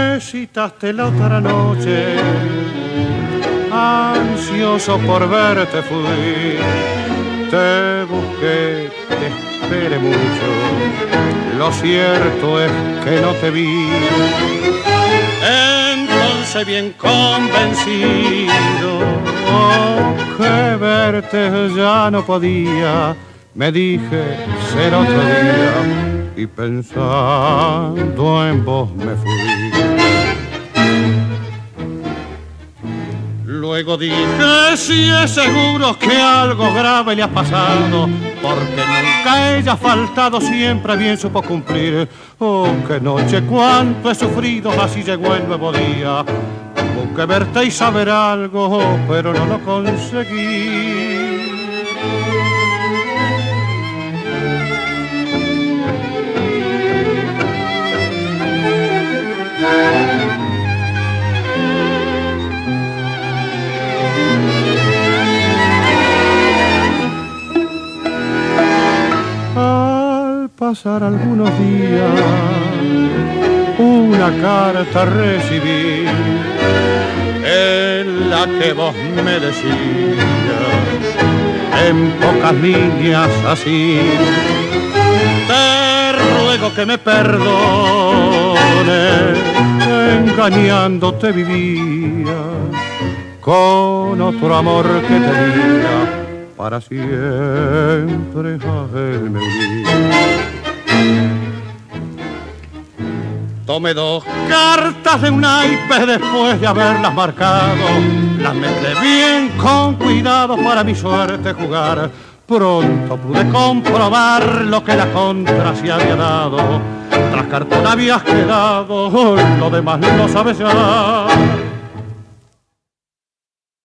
Me citaste la otra noche, ansioso por verte fui. Te busqué, te esperé mucho, lo cierto es que no te vi. Entonces bien convencido que verte ya no podía, me dije ser otro día y pensando en vos me fui. Luego dije, si es seguro que algo grave le ha pasado, porque nunca ella ha faltado, siempre bien supo cumplir. Oh, qué noche, cuánto he sufrido, así llegó el nuevo día. Busqué verte y saber algo, pero no lo conseguí. Pasar algunos días, una carta recibí en la que vos me decías, en pocas líneas así: te ruego que me perdones, engañándote vivía, con otro amor que tenía, para siempre a él me uní. Tomé 2 cartas de un naipe después de haberlas marcado, las mezclé bien con cuidado para mi suerte jugar. Pronto pude comprobar lo que la contra se había dado, tras cartón habías quedado, lo demás no sabes ya.